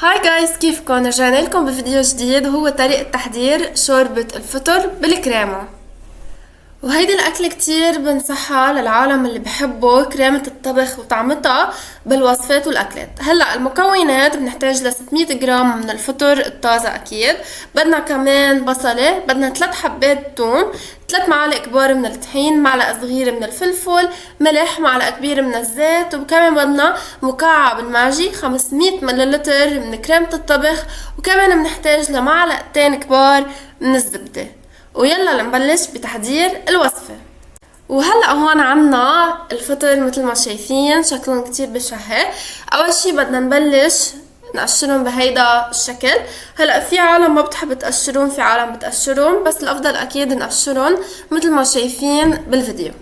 هاي جايز، كيفكن؟ رجعنا لكم بفيديو جديد وهو طريقة تحضير شوربة الفطر بالكريمة. وهيدي الأكلة كتير بنصحها للعالم اللي بحبوا كريمة الطبخ وطعمتها بالوصفات والأكلات. هلأ المكونات: بنحتاج ل 600 جرام من الفطر الطازة أكيد، بدنا كمان بصلة، بدنا 3 حبات توم، 3 معالق كبار من الطحين، معلقة صغيرة من الفلفل، ملح، معلقة كبيرة من الزيت، وكمان بدنا مكعب الماجي، 500 مللتر من كريمة الطبخ، وكمان بنحتاج لمعلقتين كبار من الزبدة. ويلا نبلش بتحضير الوصفة. وهلأ هون عنا الفطر مثل ما شايفين شكلهم كتير بشهي. اول شي بدنا نبلش نقشرهم بهيدا الشكل. هلأ في عالم ما بتحب تقشرهم، في عالم بتقشرهم، بس الافضل اكيد نقشرهم مثل ما شايفين بالفيديو.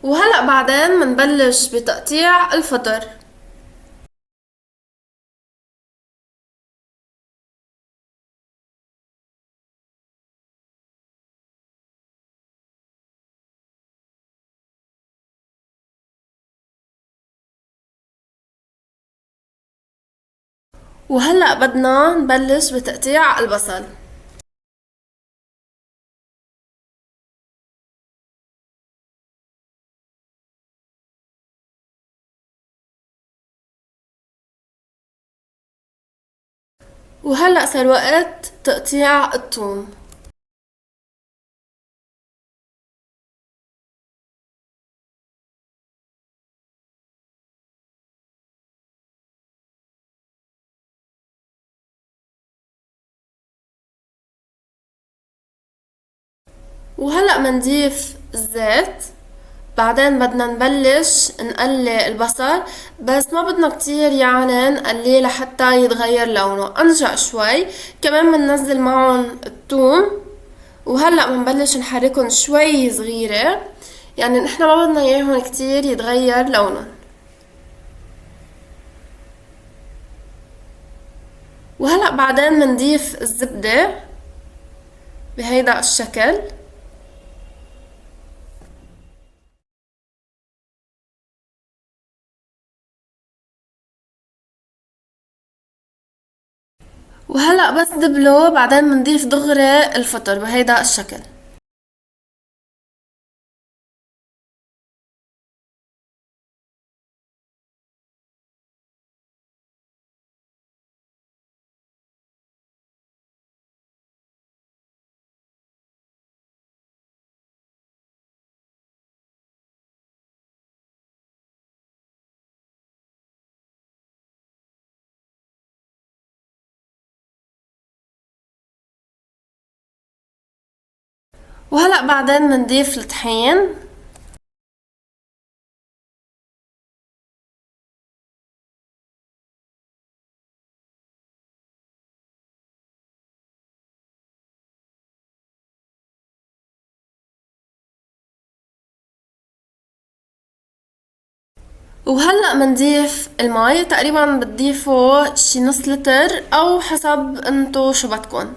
وهلأ بعدين منبلش بتقطيع الفطر. وهلأ بدنا نبلش بتقطيع البصل. وهلأ صار وقت تقطيع الثوم. وهلأ منضيف الزيت. بعدين بدنا نبلش نقلي البصل، بس ما بدنا كتير يعني نقليه لحتى يتغير لونه، انجع شوي. كمان بننزل معهم الثوم. وهلأ بنبلش نحركهم شوي صغيرة، يعني نحنا ما بدنا اياهم كتير يتغير لونهم. وهلأ بعدين بنضيف الزبدة بهيدا الشكل. وهلأ بس دبلو بعدين بنضيف دغري الفطر بهيدا الشكل. وهلأ بعدين بنضيف الطحين. وهلأ بنضيف المي، تقريبا بتضيفوا شي نص لتر او حسب انتو شو بدكن.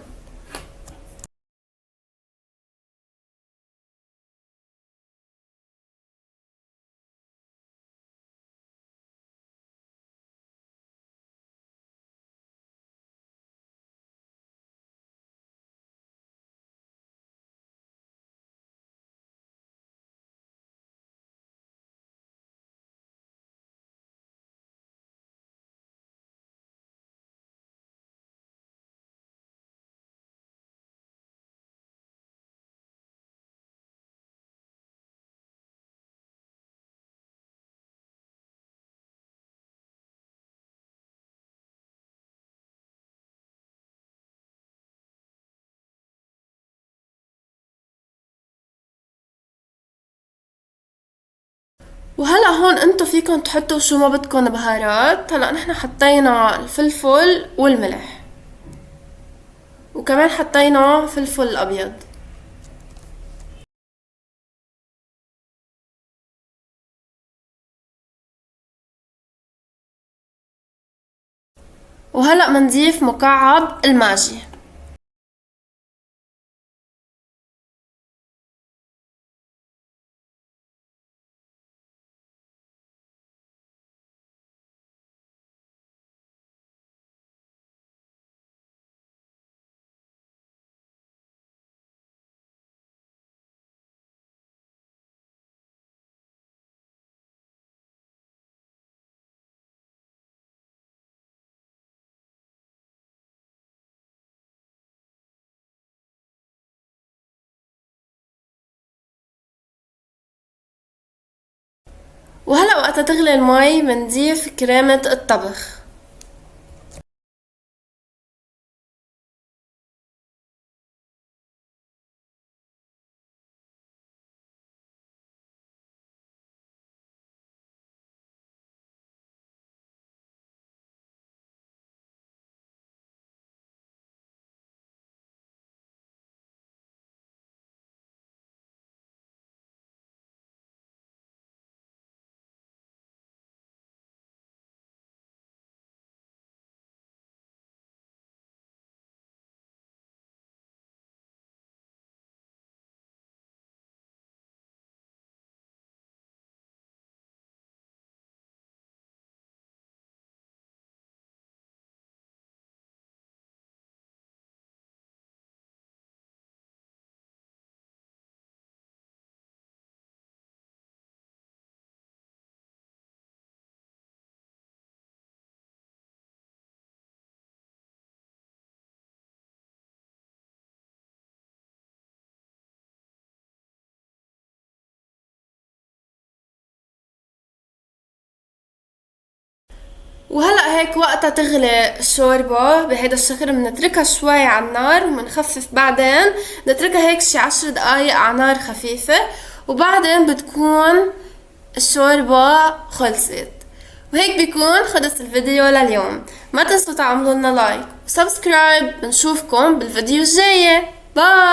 وهلأ هون انتو فيكن تحطوا شو ما بدكن بهارات. هلأ نحنا حطينا الفلفل والملح، وكمان حطينا فلفل ابيض. وهلأ منضيف مكعب الماجي. وهلأ وقت تغلي المي منضيف كريمة الطبخ. وهلأ هيك وقتها تغلي الشوربة بهيدا الشكل منتركها شوي على النار ومنخفف بعدين، نتركها هيك شي 10 دقايق على نار خفيفة، وبعدين بتكون الشوربة خلصت. وهيك بيكون خلص الفيديو لليوم. ما تنسوا تعملوا لنا لايك وسبسكرايب. بنشوفكم بالفيديو الجاي. باي.